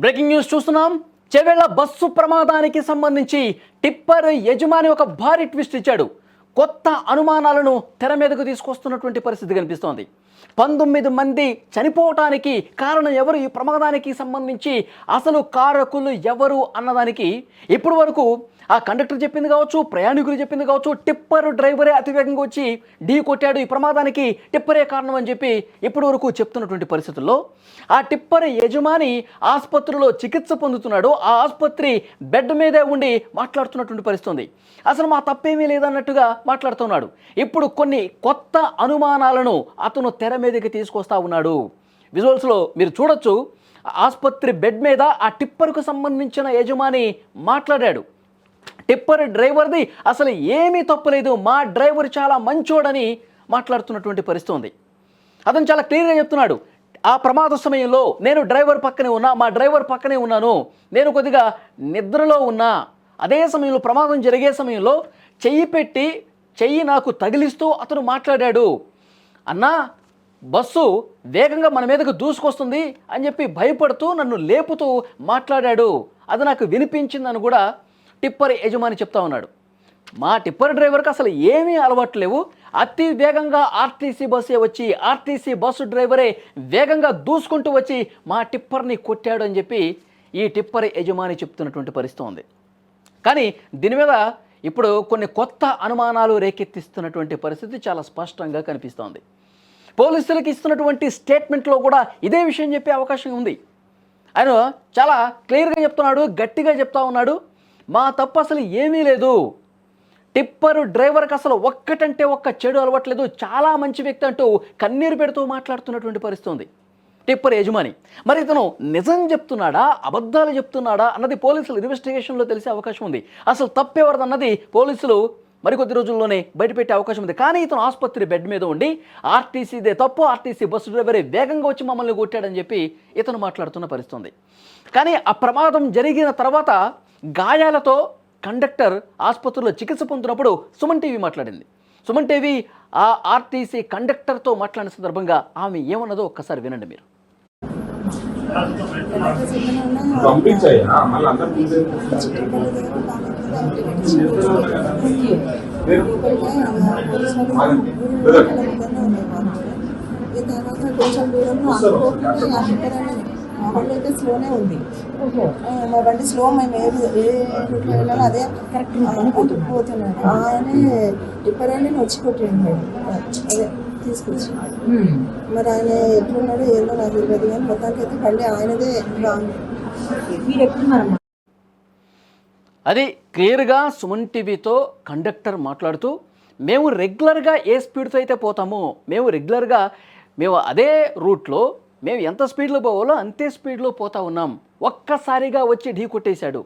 Breaking news చూస్తున్నాం. Chevella bus ప్రమాదానికి సంబంధించి టిప్పర్ యజమాని ఒక భారీ ట్విస్ట్ ఇచ్చాడు. కొత్త అనుమానాలను తెర మీదకు తీసుకొస్తున్నటువంటి పరిస్థితి కనిపిస్తోంది. 19 మంది చనిపోవటానికి కారణం ఎవరు, ఈ ప్రమాదానికి సంబంధించి అసలు కారకులు ఎవరు అన్నదానికి ఇప్పటి వరకు ఆ కండక్టర్ చెప్పింది కావచ్చు, ప్రయాణికులు చెప్పింది కావచ్చు, టిప్పర్ డ్రైవరే అతివేగంగా వచ్చి ఢీ కొట్టాడు, ఈ ప్రమాదానికి టిప్పరే కారణం అని చెప్పి ఇప్పటి వరకు చెప్తున్నటువంటి పరిస్థితుల్లో ఆ టిప్పర్ యజమాని ఆసుపత్రిలో చికిత్స పొందుతున్నాడు. ఆ ఆసుపత్రి బెడ్ మీదే ఉండి మాట్లాడుతున్నటువంటి పరిస్థితి ఉంది. అసలు మా తప్పేమీ లేదన్నట్టుగా మాట్లాడుతున్నాడు. ఇప్పుడు కొన్ని కొత్త అనుమానాలను అతను తెర మీదకి తీసుకొస్తా ఉన్నాడు. విజువల్స్లో మీరు చూడొచ్చు. ఆసుపత్రి బెడ్ మీద ఆ టిప్పర్కు సంబంధించిన యజమాని మాట్లాడాడు. టిప్పర్ డ్రైవర్ది అసలు ఏమీ తప్పులేదు, మా డ్రైవర్ చాలా మంచోడని మాట్లాడుతున్నటువంటి పరిస్థితి ఉంది. అతను చాలా క్లియర్గా చెప్తున్నాడు, ఆ ప్రమాద సమయంలో నేను డ్రైవర్ పక్కనే ఉన్నా, మా డ్రైవర్ పక్కనే ఉన్నాను, నేను కొద్దిగా నిద్రలో ఉన్నా. అదే సమయంలో ప్రమాదం జరిగే సమయంలో చెయ్యి పెట్టి చెయ్యి నాకు తగిలిస్తూ అతను మాట్లాడాడు. అన్నా, బస్సు వేగంగా మన మీదకు దూసుకొస్తుంది అని చెప్పి భయపడుతూ నన్ను లేపుతూ మాట్లాడాడు. అది నాకు వినిపించిందని కూడా టిప్పర్ యజమాని చెప్తా ఉన్నాడు. మా టిప్పర్ డ్రైవర్కి అసలు ఏమీ అలవాట్లేవు, అతి వేగంగా ఆర్టీసీ బస్సే వచ్చి ఆర్టీసీ బస్సు డ్రైవరే వేగంగా దూసుకుంటూ వచ్చి మా టిప్పర్ని కొట్టాడు అని చెప్పి ఈ టిప్పర్ యజమాని చెప్తున్నటువంటి పరిస్థితి ఉంది. కానీ దీని మీద ఇప్పుడు కొన్ని కొత్త అనుమానాలు రేకెత్తిస్తున్నటువంటి పరిస్థితి చాలా స్పష్టంగా కనిపిస్తోంది. పోలీసులకు ఇస్తున్నటువంటి స్టేట్మెంట్లో కూడా ఇదే విషయం చెప్పే అవకాశం ఉంది. ఆయన చాలా క్లియర్గా చెప్తున్నాడు, గట్టిగా చెప్తా ఉన్నాడు, మా తప్పు అసలు ఏమీ లేదు, టిప్పర్ డ్రైవర్కి అసలు ఒక్కటంటే ఒక్క చెడు అలవట్లేదు, చాలా మంచి వ్యక్తి అంటూ కన్నీరు పెడుతూ మాట్లాడుతున్నటువంటి పరిస్థితి ఉంది టిప్పర్ యజమాని. మరి ఇతను నిజం చెప్తున్నాడా, అబద్ధాలు చెప్తున్నాడా అన్నది పోలీసులు ఇన్వెస్టిగేషన్లో తెలిసే అవకాశం ఉంది. అసలు తప్పెవరిదన్నది పోలీసులు మరికొద్ది రోజుల్లోనే బయటపెట్టే అవకాశం ఉంది. కానీ ఇతను ఆసుపత్రి బెడ్ మీద ఉండి ఆర్టీసీదే తప్పు, ఆర్టీసీ బస్సు డ్రైవరే వేగంగా వచ్చి మమ్మల్ని కొట్టాడని చెప్పి ఇతను మాట్లాడుతున్న పరిస్థితి ఉంది. కానీ ఆ ప్రమాదం జరిగిన తర్వాత గాయాలతో కండక్టర్ ఆసుపత్రిలో చికిత్స పొందుతున్నప్పుడు సుమన్ టీవీ మాట్లాడింది. సుమన్ టీవీ ఆ ఆర్టీసీ కండక్టర్తో మాట్లాడిన సందర్భంగా ఆమె ఏమన్నదో ఒక్కసారి వినండి మీరు. మామూలు అయితే స్లోనే ఉంది, మా బండి స్లో, మేము ఏ రూట్లో వెళ్ళాలో అదే కరెక్ట్ పోతున్నాడు. ఆయనే టిప్పర్ అని వచ్చి కొట్టిండు, అదే తీసుకొచ్చి. మరి ఆయన ఎట్లున్నాడో ఏదో నాకు తెలియదు, కానీ మొత్తానికి అయితే బండి ఆయనదే రాంగ్. అది క్లియర్గా సుమన్ టీవీతో కండక్టర్ మాట్లాడుతూ, మేము రెగ్యులర్గా ఏ స్పీడ్తో అయితే పోతామో, మేము అదే రూట్లో మేము ఎంత స్పీడ్లో పోవాలో అంతే స్పీడ్లో పోతా ఉన్నాం, ఒక్కసారిగా వచ్చి ఢీ కొట్టేశాడు.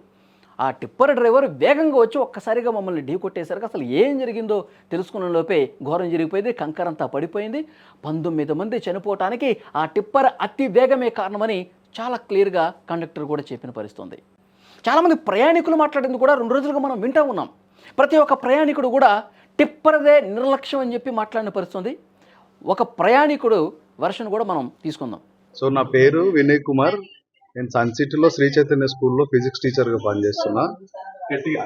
ఆ టిప్పర్ డ్రైవర్ వేగంగా వచ్చి ఒక్కసారిగా మమ్మల్ని ఢీ కొట్టేసరికి అసలు ఏం జరిగిందో తెలుసుకున్న లోపే ఘోరం జరిగిపోయింది, కంకరంతా పడిపోయింది, 19 మంది చనిపోవటానికి ఆ టిప్పర్ అతి వేగమే కారణమని చాలా క్లియర్గా కండక్టర్ కూడా చెప్పిన పరిస్థితుంది. చాలామంది ప్రయాణికులు మాట్లాడింది కూడా 2 రోజులుగా మనం వింటూ ఉన్నాం. ప్రతి ఒక్క ప్రయాణికుడు కూడా టిప్పర్దే నిర్లక్ష్యం అని చెప్పి మాట్లాడిన పరిస్థితుంది. ఒక ప్రయాణికుడు వర్షన్ కూడా మనం తీసుకుందాం. సో నా పేరు వినయ్ కుమార్, నేను సన్ సిటీలో శ్రీ చైతన్య స్కూల్లో ఫిజిక్స్ టీచర్గా పనిచేస్తున్నా.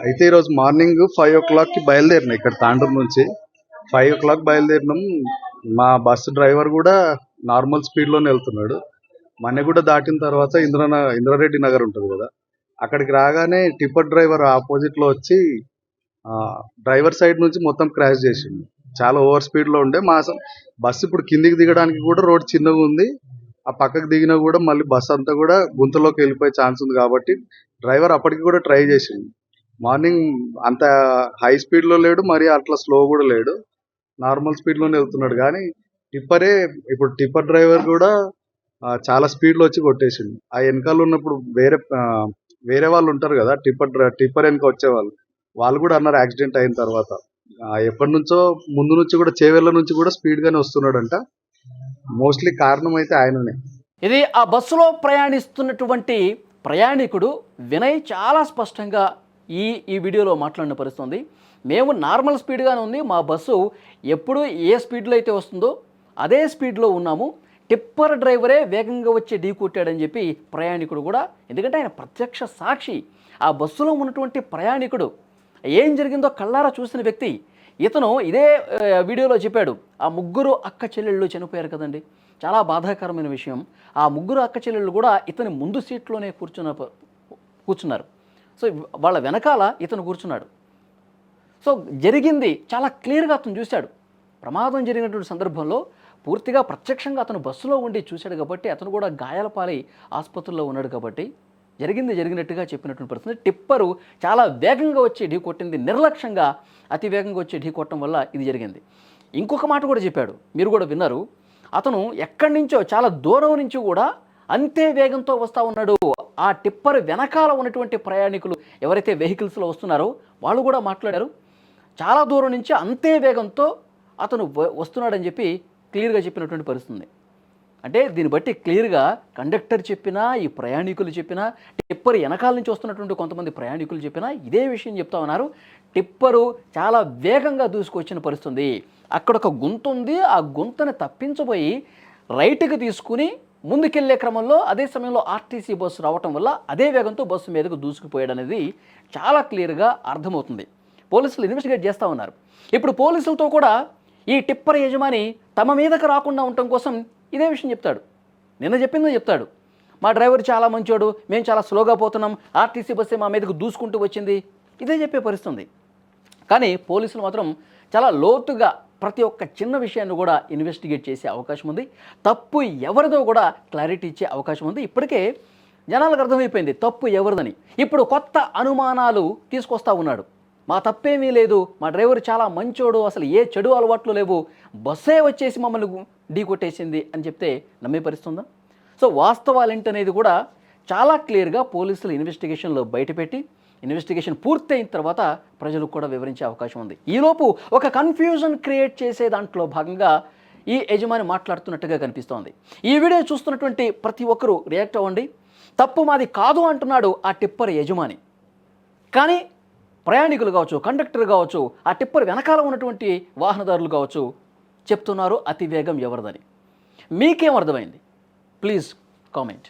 అయితే ఈరోజు మార్నింగ్ 5 o'clockకి బయలుదేరినా, ఇక్కడ తాండూరు నుంచి 5 o'clock బయలుదేరినాం. మా బస్సు డ్రైవర్ కూడా నార్మల్ స్పీడ్లోనే వెళ్తున్నాడు. మన్నెగూడ దాటిన తర్వాత ఇంద్రారెడ్డి నగర్ ఉంటుంది కదా, అక్కడికి రాగానే టిప్పర్ డ్రైవర్ ఆపోజిట్లో వచ్చి డ్రైవర్ సైడ్ నుంచి మొత్తం క్రాష్ చేసిండు. చాలా ఓవర్ స్పీడ్లో ఉండే. మా బస్సు ఇప్పుడు కిందికి దిగడానికి కూడా రోడ్ చిన్నగా ఉంది, ఆ పక్కకు దిగినా కూడా మళ్ళీ బస్సు అంతా కూడా గుంతలోకి వెళ్ళిపోయే ఛాన్స్ ఉంది. కాబట్టి డ్రైవర్ అప్పటికి కూడా ట్రై చేసిండు. మార్నింగ్ అంత హై స్పీడ్లో లేడు, మరి అట్లా స్లో కూడా లేడు, నార్మల్ స్పీడ్లోనే వెళ్తున్నాడు. కానీ టిప్పర్ డ్రైవర్ కూడా చాలా స్పీడ్లో వచ్చి కొట్టేసిండు. ఆ వెనకాల ఉన్నప్పుడు వేరే వాళ్ళు ఉంటారు కదా, టిప్పర్ వెనక వచ్చేవాళ్ళు, వాళ్ళు కూడా అన్నారు యాక్సిడెంట్ అయిన తర్వాత ఎప్పటి నుంచో ముందు నుంచి కూడా చేవెళ్ళ నుంచి కూడా స్పీడ్గానే వస్తున్నాడంట. మోస్ట్లీ కారణం అయితే ఆయననే. ఇది ఆ బస్సులో ప్రయాణిస్తున్నటువంటి ప్రయాణికుడు వినయ్ చాలా స్పష్టంగా ఈ వీడియోలో మాట్లాడిన పరిస్థితుంది. మేము నార్మల్ స్పీడ్గానే ఉంది, మా బస్సు ఎప్పుడు ఏ స్పీడ్లో అయితే వస్తుందో అదే స్పీడ్లో ఉన్నాము, టిప్పర్ డ్రైవరే వేగంగా వచ్చి ఢీ కొట్టాడని చెప్పి ప్రయాణికుడు కూడా, ఎందుకంటే ఆయన ప్రత్యక్ష సాక్షి, ఆ బస్సులో ఉన్నటువంటి ప్రయాణికుడు, ఏం జరిగిందో కళ్ళారా చూసిన వ్యక్తి. ఇతను ఇదే వీడియోలో చెప్పాడు, ఆ ముగ్గురు అక్క చెల్లెళ్ళు చనిపోయారు కదండి, చాలా బాధాకరమైన విషయం. ఆ ముగ్గురు అక్క చెల్లెళ్ళు కూడా ఇతని ముందు సీట్లోనే కూర్చున్నారు. సో వాళ్ళ వెనకాల ఇతను కూర్చున్నాడు. సో జరిగింది చాలా క్లియర్గా అతను చూశాడు. ప్రమాదం జరిగినటువంటి సందర్భంలో పూర్తిగా ప్రత్యక్షంగా అతను బస్సులో ఉండి చూశాడు కాబట్టి, అతను కూడా గాయాల పాలై ఆసుపత్రిలో ఉన్నాడు కాబట్టి జరిగినట్టుగా చెప్పినటువంటి పరిస్థితి. టిప్పరు చాలా వేగంగా వచ్చి ఢీ కొట్టింది, నిర్లక్ష్యంగా అతి వేగంగా వచ్చి ఢీ కొట్టడం వల్ల ఇది జరిగింది. ఇంకొక మాట కూడా చెప్పాడు, మీరు కూడా విన్నారు. అతను ఎక్కడి నుంచో చాలా దూరం నుంచి కూడా అంతే వేగంతో వస్తూ ఉన్నాడు. ఆ టిప్పర్ వెనకాల ఉన్నటువంటి ప్రయాణికులు ఎవరైతే వెహికల్స్లో వస్తున్నారో వాళ్ళు కూడా మాట్లాడారు, చాలా దూరం నుంచి అంతే వేగంతో అతను వస్తున్నాడని చెప్పి క్లియర్గా చెప్పినటువంటి పరిస్థితి. అంటే దీన్ని బట్టి క్లియర్గా కండక్టర్ చెప్పినా, ఈ ప్రయాణికులు చెప్పినా, టిప్పర్ వెనకాల నుంచి వస్తున్నటువంటి కొంతమంది ప్రయాణికులు చెప్పినా ఇదే విషయం చెప్తా ఉన్నారు. టిప్పరు చాలా వేగంగా దూసుకొచ్చిన పరిస్థితి. అక్కడ ఒక గుంత ఉంది, ఆ గుంతను తప్పించబోయి రైట్కి తీసుకుని ముందుకెళ్లే క్రమంలో అదే సమయంలో ఆర్టీసీ బస్సు రావటం వల్ల అదే వేగంతో బస్సు మీదకు దూసుకుపోయాడు అనేది చాలా క్లియర్గా అర్థమవుతుంది. పోలీసులు ఇన్వెస్టిగేట్ చేస్తూ ఉన్నారు. ఇప్పుడు పోలీసులతో కూడా ఈ టిప్పర్ యజమాని తమ మీదకు రాకుండా ఉండటం కోసం ఇదే విషయం చెప్తాడు, నిన్న చెప్పిందో చెప్తాడు. మా డ్రైవర్ చాలా మంచోడు, మేము చాలా స్లోగా పోతున్నాం, ఆర్టీసీ బస్సే మా మీదకు దూసుకుంటూ వచ్చింది, ఇదే చెప్పే పరిస్థితుంది. కానీ పోలీసులు మాత్రం చాలా లోతుగా ప్రతి ఒక్క చిన్న విషయాన్ని కూడా ఇన్వెస్టిగేట్ చేసే అవకాశం ఉంది. తప్పు ఎవరిదో కూడా క్లారిటీ ఇచ్చే అవకాశం ఉంది. ఇప్పటికే జనాలకు అర్థమైపోయింది తప్పు ఎవరిదని. ఇప్పుడు కొత్త అనుమానాలు తీసుకొస్తా ఉన్నాడు. మా తప్పేమీ లేదు, మా డ్రైవర్ చాలా మంచోడు, అసలు ఏ చెడు అలవాట్లు లేవు, బస్సే వచ్చేసి మమ్మల్ని ఢీ కొట్టేసింది అని చెప్తే నమ్మే పరిస్థితుందా? సో వాస్తవాలు ఏంటనేది కూడా చాలా క్లియర్గా పోలీసులు ఇన్వెస్టిగేషన్లో బయటపెట్టి, ఇన్వెస్టిగేషన్ పూర్తయిన తర్వాత ప్రజలకు కూడా వివరించే అవకాశం ఉంది. ఈలోపు ఒక కన్ఫ్యూజన్ క్రియేట్ చేసే దాంట్లో భాగంగా ఈ యజమాని మాట్లాడుతున్నట్టుగా కనిపిస్తోంది. ఈ వీడియో చూస్తున్నటువంటి ప్రతి ఒక్కరూ రియాక్ట్ అవ్వండి. తప్పు మాది కాదు అంటున్నాడు ఆ టిప్పర్ యజమాని, కానీ ప్రయాణికులు కావచ్చు, కండక్టర్ కావచ్చు, ఆ టిప్పర్ వెనకాల ఉన్నటువంటి వాహనదారులు కావచ్చు చెప్తున్నారు అతి వేగం ఎవరిదని. మీకేం అర్థమైంది? Please comment.